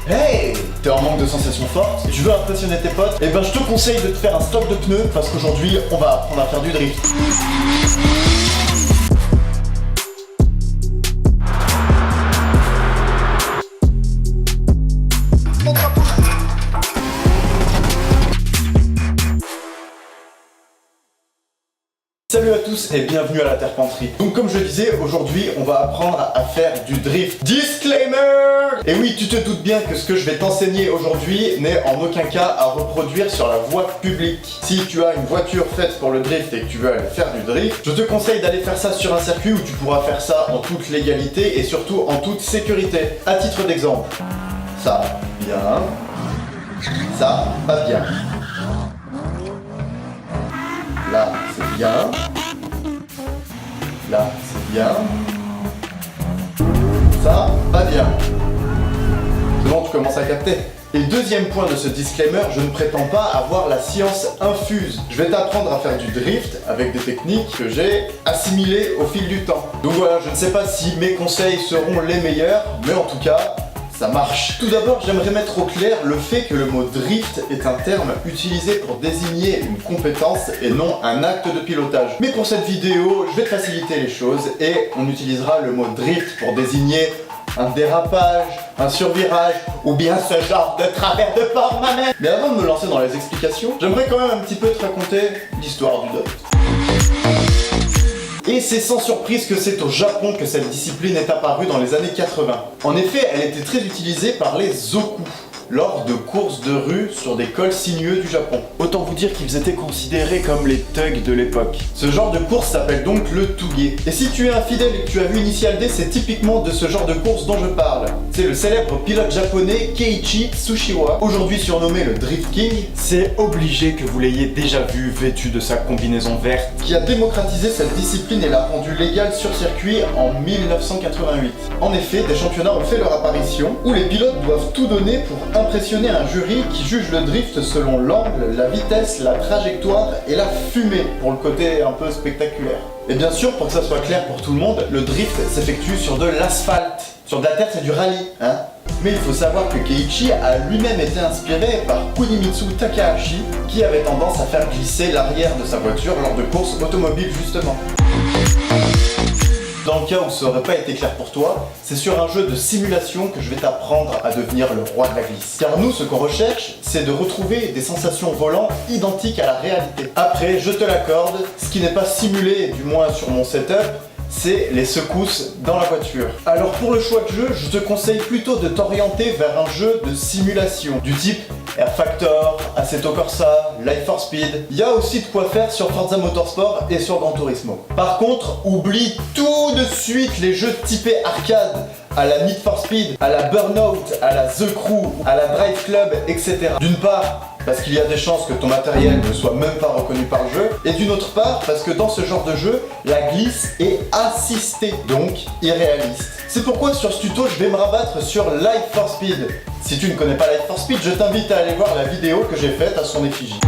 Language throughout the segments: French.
Hey, t'es en manque de sensations fortes, tu veux impressionner tes potes, et ben je te conseille de te faire un stock de pneus parce qu'aujourd'hui on va apprendre à faire du drift. Salut à tous et bienvenue à la Terpenterie. Donc comme je disais, aujourd'hui on va apprendre à faire du drift. Disclaimer! Et oui, tu te doutes bien que ce que je vais t'enseigner aujourd'hui n'est en aucun cas à reproduire sur la voie publique. Si tu as une voiture faite pour le drift et que tu veux aller faire du drift, je te conseille d'aller faire ça sur un circuit où tu pourras faire ça en toute légalité et surtout en toute sécurité. À titre d'exemple, ça, bien. Ça, pas bien. Là, c'est bien. Là, c'est bien. Ça, pas bien. C'est bon, tu commences à capter. Et deuxième point de ce disclaimer, je ne prétends pas avoir la science infuse. Je vais t'apprendre à faire du drift avec des techniques que j'ai assimilées au fil du temps. Donc voilà, je ne sais pas si mes conseils seront les meilleurs, mais en tout cas, ça marche. Tout d'abord, j'aimerais mettre au clair le fait que le mot drift est un terme utilisé pour désigner une compétence et non un acte de pilotage. Mais pour cette vidéo, je vais te faciliter les choses et on utilisera le mot drift pour désigner un dérapage, un survirage ou bien ce genre de travers de porte, ma mère. Mais avant de me lancer dans les explications, j'aimerais quand même un petit peu te raconter l'histoire du drift. Et c'est sans surprise que c'est au Japon que cette discipline est apparue dans les années 80. En effet, elle était très utilisée par les oku lors de courses de rue sur des cols sinueux du Japon. Autant vous dire qu'ils étaient considérés comme les thugs de l'époque. Ce genre de course s'appelle donc le touge. Et si tu es infidèle et que tu as vu Initial D, c'est typiquement de ce genre de course dont je parle. C'est le célèbre pilote japonais Keiichi Tsushiwa, aujourd'hui surnommé le Drift King. C'est obligé que vous l'ayez déjà vu vêtu de sa combinaison verte, qui a démocratisé cette discipline et l'a rendue légale sur circuit en 1988. En effet, des championnats ont fait leur apparition, où les pilotes doivent tout donner pour impressionner un jury qui juge le drift selon l'angle, la vitesse, la trajectoire et la fumée, pour le côté un peu spectaculaire. Et bien sûr, pour que ça soit clair pour tout le monde, le drift s'effectue sur de l'asphalte. Sur de la terre, c'est du rallye, hein. Mais il faut savoir que Keiichi a lui-même été inspiré par Kunimitsu Takahashi, qui avait tendance à faire glisser l'arrière de sa voiture lors de courses automobiles justement. Dans le cas où ça aurait pas été clair pour toi, c'est sur un jeu de simulation que je vais t'apprendre à devenir le roi de la glisse. Car nous, ce qu'on recherche, c'est de retrouver des sensations volant identiques à la réalité. Après, je te l'accorde, ce qui n'est pas simulé, du moins sur mon setup, c'est les secousses dans la voiture. Alors pour le choix de jeu, je te conseille plutôt de t'orienter vers un jeu de simulation, du type Air Factor, Assetto Corsa, Life for Speed. Il y a aussi de quoi faire sur Forza Motorsport et sur Gran Turismo. Par contre, oublie tout de suite les jeux typés arcade, à la Need for Speed, à la Burnout, à la The Crew, à la Drive Club, etc. D'une part, parce qu'il y a des chances que ton matériel ne soit même pas reconnu par le jeu, et d'une autre part, parce que dans ce genre de jeu, la glisse est assistée, donc irréaliste. C'est pourquoi sur ce tuto, je vais me rabattre sur Life for Speed. Si tu ne connais pas Life for Speed, je t'invite à aller voir la vidéo que j'ai faite à son effigie.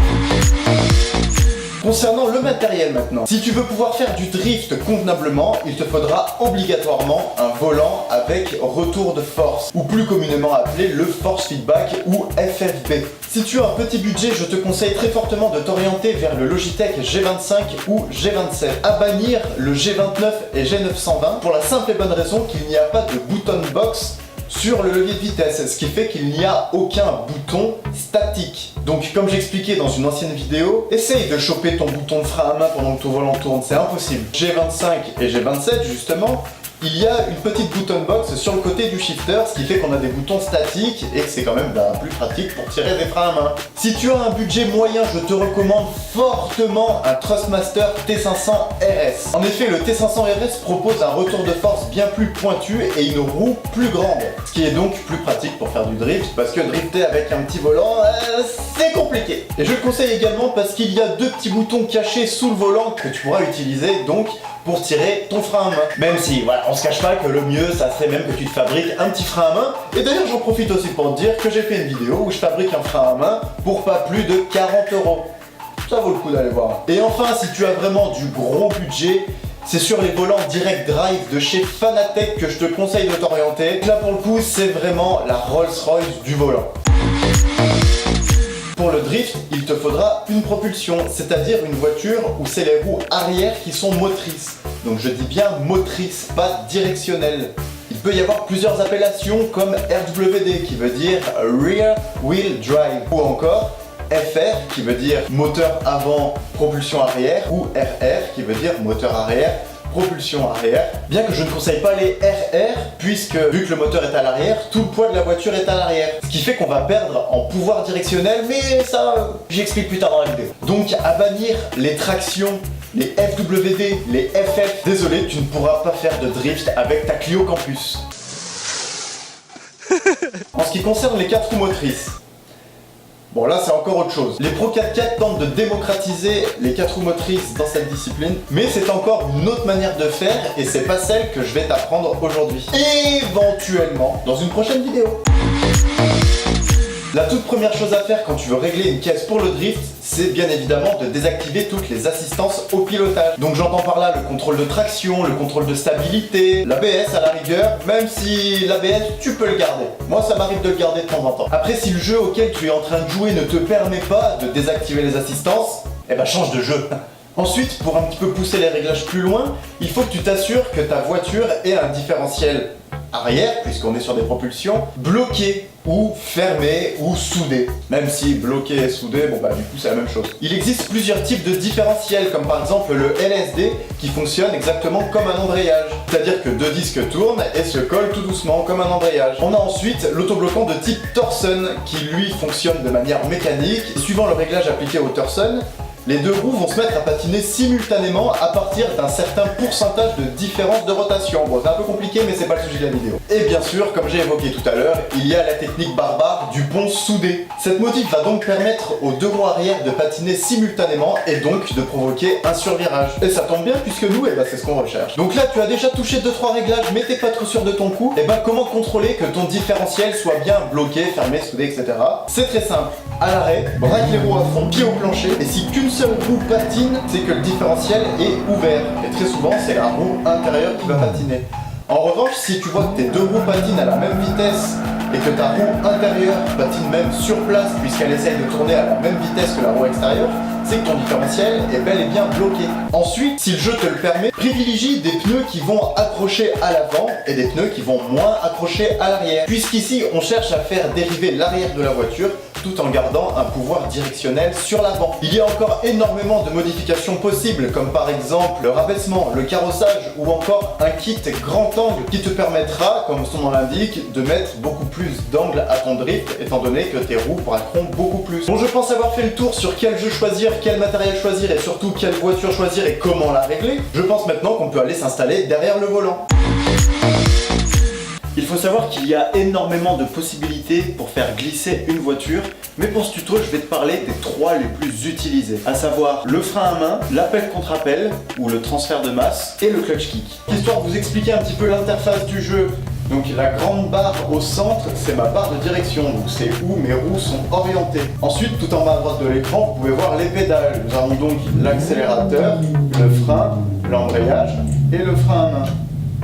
Concernant le matériel maintenant, si tu veux pouvoir faire du drift convenablement, il te faudra obligatoirement un volant avec retour de force, ou plus communément appelé le force feedback ou FFB. Si tu as un petit budget, je te conseille très fortement de t'orienter vers le Logitech G25 ou G27. À bannir le G29 et G920 pour la simple et bonne raison qu'il n'y a pas de button box sur le levier de vitesse, ce qui fait qu'il n'y a aucun bouton statique. Donc comme j'expliquais dans une ancienne vidéo, essaye de choper ton bouton de frein à main pendant que ton volant tourne, c'est impossible. G25 et G27 justement, il y a une petite button box sur le côté du shifter, ce qui fait qu'on a des boutons statiques et que c'est quand même plus pratique pour tirer des freins à main. Si tu as un budget moyen, je te recommande fortement un Thrustmaster T500 RS. En effet, le T500 RS propose un retour de force bien plus pointu et une roue plus grande, ce qui est donc plus pratique pour faire du drift, parce que drifter avec un petit volant, c'est compliqué. Et je le conseille également parce qu'il y a deux petits boutons cachés sous le volant que tu pourras utiliser donc pour tirer ton frein à main. Même si, voilà, on se cache pas que le mieux, ça serait même que tu te fabriques un petit frein à main. Et d'ailleurs, j'en profite aussi pour te dire que j'ai fait une vidéo où je fabrique un frein à main pour pas plus de 40 €. Ça vaut le coup d'aller voir. Et enfin, si tu as vraiment du gros budget, C'est sur les volants Direct Drive de chez Fanatec que je te conseille de t'orienter. Là pour le coup, c'est vraiment la Rolls-Royce du volant. Pour le drift, il te faudra une propulsion, c'est-à-dire une voiture où c'est les roues arrière qui sont motrices. Donc je dis bien motrices, pas directionnelles. Il peut y avoir plusieurs appellations comme RWD qui veut dire Rear Wheel Drive ou encore FR qui veut dire moteur avant, propulsion arrière ou RR qui veut dire moteur arrière, propulsion arrière. Bien que je ne conseille pas les RR puisque vu que le moteur est à l'arrière, tout le poids de la voiture est à l'arrière. Ce qui fait qu'on va perdre en pouvoir directionnel, mais ça j'explique plus tard dans la vidéo. Donc à bannir les tractions, les FWD, les FF. Désolé, tu ne pourras pas faire de drift avec ta Clio Campus. En ce qui concerne les 4 roues motrices, bon là c'est encore autre chose. Les Pro 4x4 tentent de démocratiser les 4 roues motrices dans cette discipline, mais c'est encore une autre manière de faire et c'est pas celle que je vais t'apprendre aujourd'hui. Éventuellement dans une prochaine vidéo. La toute première chose à faire quand tu veux régler une caisse pour le drift, c'est bien évidemment de désactiver toutes les assistances au pilotage. Donc j'entends par là le contrôle de traction, le contrôle de stabilité, l'ABS à la rigueur, même si l'ABS tu peux le garder. Moi ça m'arrive de le garder de temps en temps. Après si le jeu auquel tu es en train de jouer ne te permet pas de désactiver les assistances, eh ben change de jeu. Ensuite, pour un petit peu pousser les réglages plus loin, il faut que tu t'assures que ta voiture ait un différentiel arrière, puisqu'on est sur des propulsions, bloqué ou fermé ou soudé. Même si bloqué et soudé, bon bah du coup c'est la même chose. Il existe plusieurs types de différentiels, comme par exemple le LSD qui fonctionne exactement comme un embrayage. C'est-à-dire que deux disques tournent et se collent tout doucement comme un embrayage. On a ensuite l'autobloquant de type Torsen qui lui fonctionne de manière mécanique. Et suivant le réglage appliqué au Torsen, les deux roues vont se mettre à patiner simultanément à partir d'un certain pourcentage de différence de rotation. Bon, c'est un peu compliqué, mais c'est pas le sujet de la vidéo. Et bien sûr, comme j'ai évoqué tout à l'heure, il y a la technique barbare du pont soudé. Cette modif va donc permettre aux deux roues arrière de patiner simultanément et donc de provoquer un survirage. Et ça tombe bien puisque nous, c'est ce qu'on recherche. Donc là, tu as déjà touché 2-3 réglages, mais t'es pas trop sûr de ton coup. Et comment contrôler que ton différentiel soit bien bloqué, fermé, soudé, etc. C'est très simple. À l'arrêt, braque les roues à fond, pied au plancher, et si qu'une seule roue patine, c'est que le différentiel est ouvert. Et très souvent, c'est la roue intérieure qui va patiner. En revanche, si tu vois que tes deux roues patinent à la même vitesse et que ta roue intérieure patine même sur place puisqu'elle essaye de tourner à la même vitesse que la roue extérieure, c'est que ton différentiel est bel et bien bloqué. Ensuite, si le jeu te le permet, privilégie des pneus qui vont accrocher à l'avant et des pneus qui vont moins accrocher à l'arrière. Puisqu'ici, on cherche à faire dériver l'arrière de la voiture tout en gardant un pouvoir directionnel sur l'avant. Il y a encore énormément de modifications possibles, comme par exemple le rabaissement, le carrossage ou encore un kit grand angle qui te permettra, comme son nom l'indique, de mettre beaucoup plus d'angle à ton drift étant donné que tes roues braqueront beaucoup plus. Bon, je pense avoir fait le tour sur quel jeu choisir, quel matériel choisir et surtout quelle voiture choisir et comment la régler. Je pense maintenant qu'on peut aller s'installer derrière le volant. Il faut savoir qu'il y a énormément de possibilités pour faire glisser une voiture, mais pour ce tuto, je vais te parler des 3 les plus utilisés, à savoir le frein à main, l'appel contre appel, ou le transfert de masse, et le clutch kick. Histoire de vous expliquer un petit peu l'interface du jeu, donc la grande barre au centre, c'est ma barre de direction, donc c'est où mes roues sont orientées. Ensuite, tout en bas à droite de l'écran, vous pouvez voir les pédales. Nous avons donc l'accélérateur, le frein, l'embrayage et le frein à main.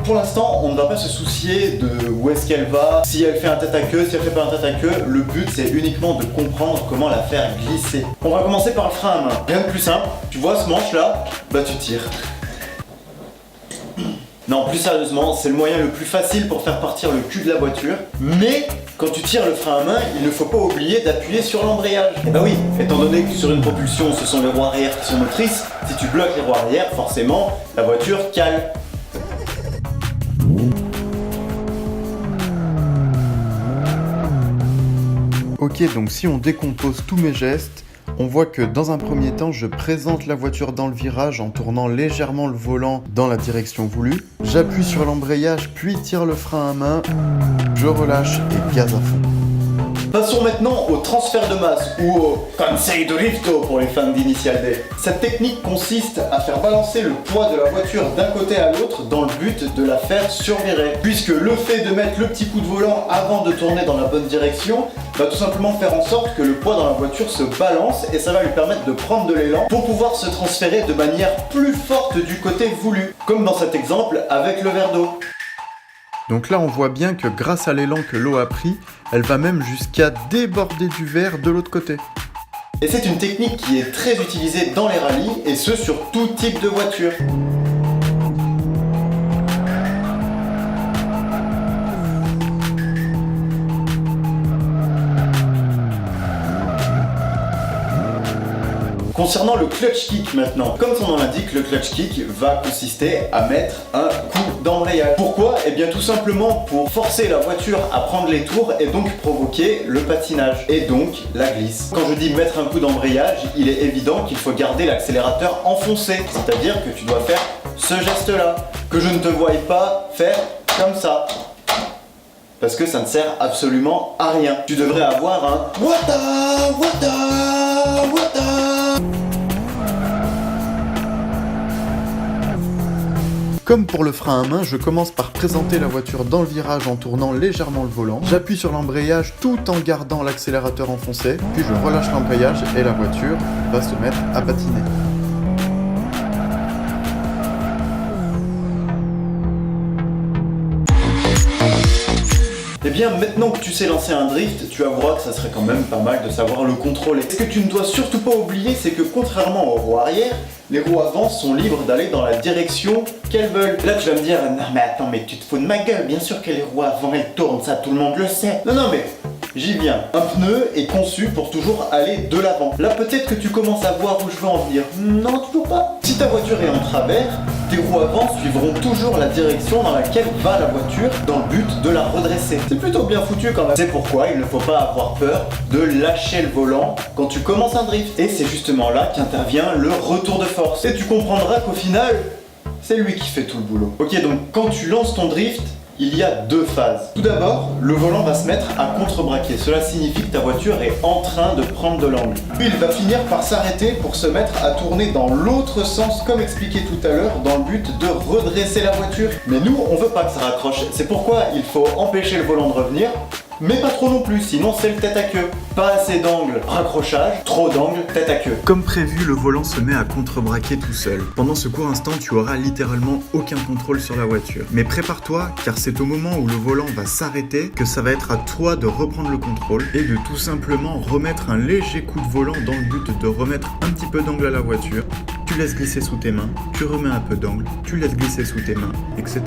Pour l'instant, on ne va pas se soucier de où est-ce qu'elle va, si elle fait un tête à queue, si elle fait pas un tête à queue. Le but, c'est uniquement de comprendre comment la faire glisser. On va commencer par le frein à main. Rien de plus simple. Tu vois ce manche-là? Tu tires. Non, plus sérieusement, c'est le moyen le plus facile pour faire partir le cul de la voiture. Mais quand tu tires le frein à main, il ne faut pas oublier d'appuyer sur l'embrayage. Et oui, étant donné que sur une propulsion, ce sont les roues arrière qui sont motrices, si tu bloques les roues arrière, forcément, la voiture cale. Ok, donc si on décompose tous mes gestes, on voit que dans un premier temps, je présente la voiture dans le virage en tournant légèrement le volant dans la direction voulue. J'appuie sur l'embrayage, puis tire le frein à main, je relâche et gaz à fond. Passons maintenant au transfert de masse, ou au Conseil de Rifto pour les fans d'Initial D. Cette technique consiste à faire balancer le poids de la voiture d'un côté à l'autre dans le but de la faire survirer. Puisque le fait de mettre le petit coup de volant avant de tourner dans la bonne direction va tout simplement faire en sorte que le poids dans la voiture se balance et ça va lui permettre de prendre de l'élan pour pouvoir se transférer de manière plus forte du côté voulu, comme dans cet exemple avec le verre d'eau. Donc là on voit bien que grâce à l'élan que l'eau a pris, elle va même jusqu'à déborder du verre de l'autre côté. Et c'est une technique qui est très utilisée dans les rallyes et ce sur tout type de voiture. Concernant le clutch kick maintenant, comme son nom l'indique, le clutch kick va consister à mettre un coup d'embrayage. Pourquoi ? Eh bien tout simplement pour forcer la voiture à prendre les tours et donc provoquer le patinage et donc la glisse. Quand je dis mettre un coup d'embrayage, il est évident qu'il faut garder l'accélérateur enfoncé, c'est-à-dire que tu dois faire ce geste-là, que je ne te voie pas faire comme ça. Parce que ça ne sert absolument à rien. Tu devrais avoir un wata, wata, wata. Comme pour le frein à main, je commence par présenter la voiture dans le virage en tournant légèrement le volant. J'appuie sur l'embrayage tout en gardant l'accélérateur enfoncé, puis je relâche l'embrayage et la voiture va se mettre à patiner. Eh bien maintenant que tu sais lancer un drift, tu avoueras que ça serait quand même pas mal de savoir le contrôler. Ce que tu ne dois surtout pas oublier, c'est que contrairement aux roues arrière, les roues avant sont libres d'aller dans la direction qu'elles veulent. Là tu vas me dire, non mais attends, mais tu te fous de ma gueule, bien sûr que les roues avant elles tournent, ça tout le monde le sait. Non mais j'y viens. Un pneu est conçu pour toujours aller de l'avant. Là peut-être que tu commences à voir où je veux en venir. Non, toujours pas. Si ta voiture est en travers, tes roues avant suivront toujours la direction dans laquelle va la voiture dans le but de la redresser. C'est plutôt bien foutu quand même. C'est pourquoi il ne faut pas avoir peur de lâcher le volant quand tu commences un drift. Et c'est justement là qu'intervient le retour de force. Et tu comprendras qu'au final, c'est lui qui fait tout le boulot. Ok, donc quand tu lances ton drift, il y a deux phases. Tout d'abord, le volant va se mettre à contrebraquer. Cela signifie que ta voiture est en train de prendre de l'angle. Puis il va finir par s'arrêter pour se mettre à tourner dans l'autre sens, comme expliqué tout à l'heure, dans le but de redresser la voiture. Mais nous, on veut pas que ça raccroche. C'est pourquoi il faut empêcher le volant de revenir, mais pas trop non plus, sinon c'est le tête à queue. Pas assez d'angle, raccrochage, trop d'angle, tête à queue. Comme prévu, le volant se met à contrebraquer tout seul. Pendant ce court instant, tu auras littéralement aucun contrôle sur la voiture. Mais prépare-toi, car c'est au moment où le volant va s'arrêter que ça va être à toi de reprendre le contrôle et de tout simplement remettre un léger coup de volant dans le but de remettre un petit peu d'angle à la voiture. Tu laisses glisser sous tes mains, tu remets un peu d'angle, tu laisses glisser sous tes mains, etc.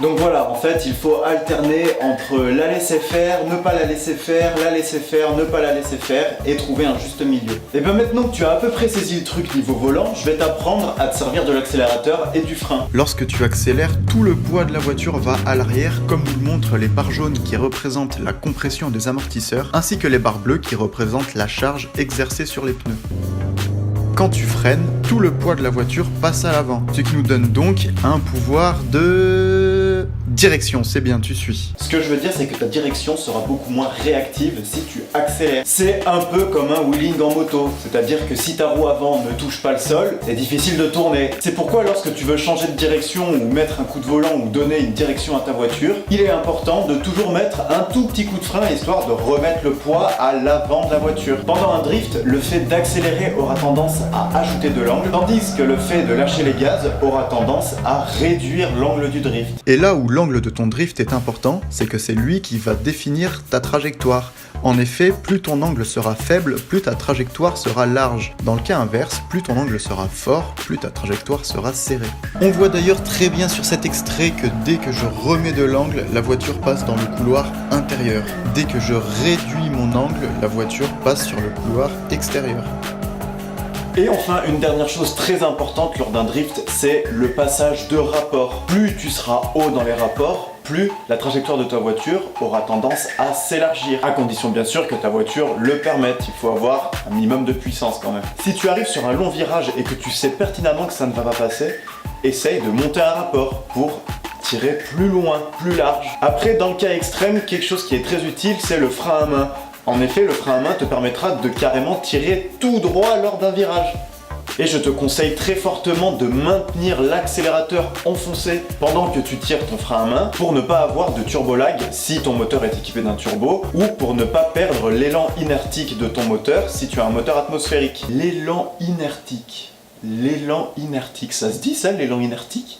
Donc voilà, en fait, il faut alterner entre la laisser faire, ne pas la laisser faire, la laisser faire, ne pas la laisser faire et trouver un juste milieu. Et bien maintenant que tu as à peu près saisi le truc niveau volant, je vais t'apprendre à te servir de l'accélérateur et du frein. Lorsque tu accélères, tout le poids de la voiture va à l'arrière, comme nous le montrent les barres jaunes qui représentent la compression des amortisseurs, ainsi que les barres bleues qui représentent la charge exercée sur les pneus. Quand tu freines, tout le poids de la voiture passe à l'avant, ce qui nous donne donc un pouvoir de direction, c'est bien, tu suis. Ce que je veux dire, c'est que ta direction sera beaucoup moins réactive si tu accélères. C'est un peu comme un wheeling en moto, c'est-à-dire que si ta roue avant ne touche pas le sol, c'est difficile de tourner. C'est pourquoi lorsque tu veux changer de direction ou mettre un coup de volant ou donner une direction à ta voiture, il est important de toujours mettre un tout petit coup de frein histoire de remettre le poids à l'avant de la voiture. Pendant un drift, le fait d'accélérer aura tendance à ajouter de l'angle, tandis que le fait de lâcher les gaz aura tendance à réduire l'angle du drift. Et là où l'angle de ton drift est important, c'est que c'est lui qui va définir ta trajectoire. En effet, plus ton angle sera faible, plus ta trajectoire sera large. Dans le cas inverse, plus ton angle sera fort, plus ta trajectoire sera serrée. On voit d'ailleurs très bien sur cet extrait que dès que je remets de l'angle, la voiture passe dans le couloir intérieur. Dès que je réduis mon angle, la voiture passe sur le couloir extérieur. Et enfin, une dernière chose très importante lors d'un drift, c'est le passage de rapport. Plus tu seras haut dans les rapports, plus la trajectoire de ta voiture aura tendance à s'élargir. À condition bien sûr que ta voiture le permette, il faut avoir un minimum de puissance quand même. Si tu arrives sur un long virage et que tu sais pertinemment que ça ne va pas passer, essaye de monter un rapport pour tirer plus loin, plus large. Après, dans le cas extrême, quelque chose qui est très utile, c'est le frein à main. En effet, le frein à main te permettra de carrément tirer tout droit lors d'un virage. Et je te conseille très fortement de maintenir l'accélérateur enfoncé pendant que tu tires ton frein à main pour ne pas avoir de turbo-lag si ton moteur est équipé d'un turbo ou pour ne pas perdre l'élan inertique de ton moteur si tu as un moteur atmosphérique. L'élan inertique. L'élan inertique. Ça se dit ça, l'élan inertique ?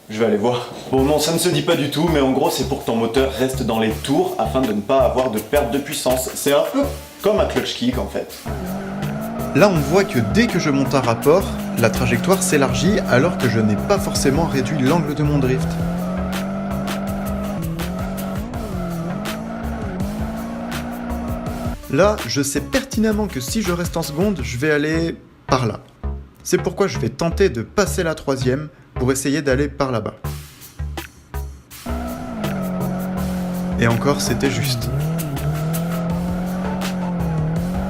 Je vais aller voir. Bon non, ça ne se dit pas du tout, mais en gros c'est pour que ton moteur reste dans les tours afin de ne pas avoir de perte de puissance. C'est un peu comme un clutch kick en fait. Là, on voit que dès que je monte un rapport, la trajectoire s'élargit alors que je n'ai pas forcément réduit l'angle de mon drift. Là, je sais pertinemment que si je reste en seconde, je vais aller par là. C'est pourquoi je vais tenter de passer la troisième pour essayer d'aller par là-bas. Et encore, c'était juste.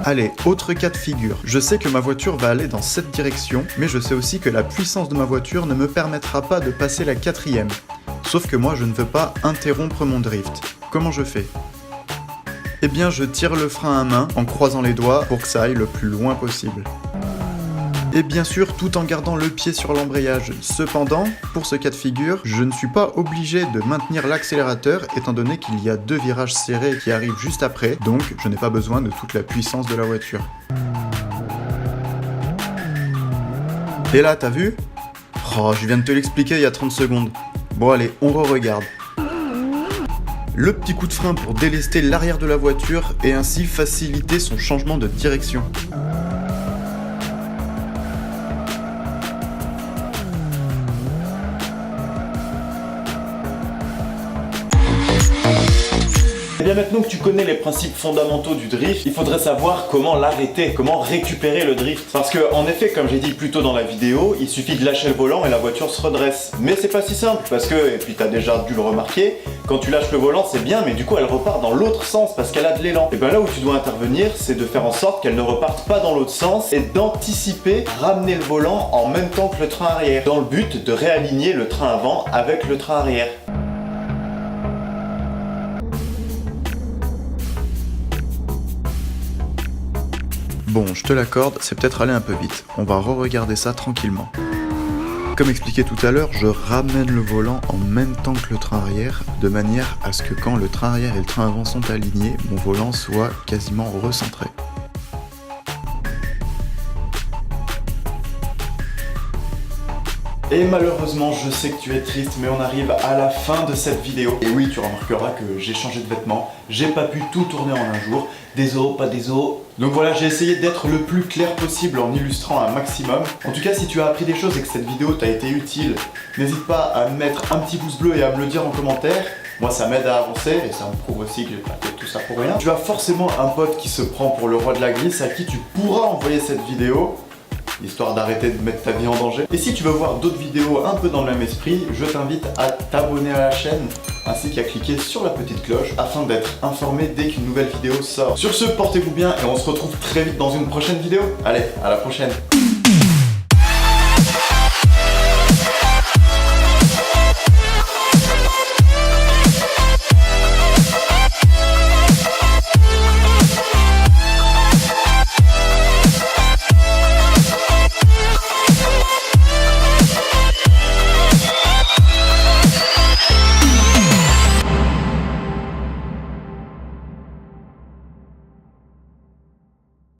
Allez, autre cas de figure. Je sais que ma voiture va aller dans cette direction, mais je sais aussi que la puissance de ma voiture ne me permettra pas de passer la quatrième. Sauf que moi, je ne veux pas interrompre mon drift. Comment je fais ? Eh bien, je tire le frein à main en croisant les doigts pour que ça aille le plus loin possible. Et bien sûr, tout en gardant le pied sur l'embrayage. Cependant, pour ce cas de figure, je ne suis pas obligé de maintenir l'accélérateur étant donné qu'il y a 2 virages serrés qui arrivent juste après, donc je n'ai pas besoin de toute la puissance de la voiture. Et là, t'as vu ? Oh, je viens de te l'expliquer il y a 30 secondes. Bon allez, on re-regarde. Le petit coup de frein pour délester l'arrière de la voiture et ainsi faciliter son changement de direction. Et bien maintenant que tu connais les principes fondamentaux du drift, il faudrait savoir comment l'arrêter, comment récupérer le drift. Parce que en effet, comme j'ai dit plus tôt dans la vidéo, il suffit de lâcher le volant et la voiture se redresse. Mais c'est pas si simple parce que, et puis t'as déjà dû le remarquer, quand tu lâches le volant c'est bien, mais du coup elle repart dans l'autre sens parce qu'elle a de l'élan. Et bien là où tu dois intervenir, c'est de faire en sorte qu'elle ne reparte pas dans l'autre sens et d'anticiper, ramener le volant en même temps que le train arrière, dans le but de réaligner le train avant avec le train arrière. Bon, je te l'accorde, c'est peut-être allé un peu vite. On va re-regarder ça tranquillement. Comme expliqué tout à l'heure, je ramène le volant en même temps que le train arrière, de manière à ce que quand le train arrière et le train avant sont alignés, mon volant soit quasiment recentré. Et malheureusement, je sais que tu es triste, mais on arrive à la fin de cette vidéo. Et oui, tu remarqueras que j'ai changé de vêtements, j'ai pas pu tout tourner en un jour. Désolé, pas désolé. Donc voilà, j'ai essayé d'être le plus clair possible en illustrant un maximum. En tout cas, si tu as appris des choses et que cette vidéo t'a été utile, n'hésite pas à mettre un petit pouce bleu et à me le dire en commentaire. Moi, ça m'aide à avancer et ça me prouve aussi que j'ai pas fait tout ça pour rien. Tu as forcément un pote qui se prend pour le roi de la glisse à qui tu pourras envoyer cette vidéo, histoire d'arrêter de mettre ta vie en danger. Et si tu veux voir d'autres vidéos un peu dans le même esprit, je t'invite à t'abonner à la chaîne ainsi qu'à cliquer sur la petite cloche afin d'être informé dès qu'une nouvelle vidéo sort. Sur ce, portez-vous bien et on se retrouve très vite dans une prochaine vidéo. Allez, à la prochaine.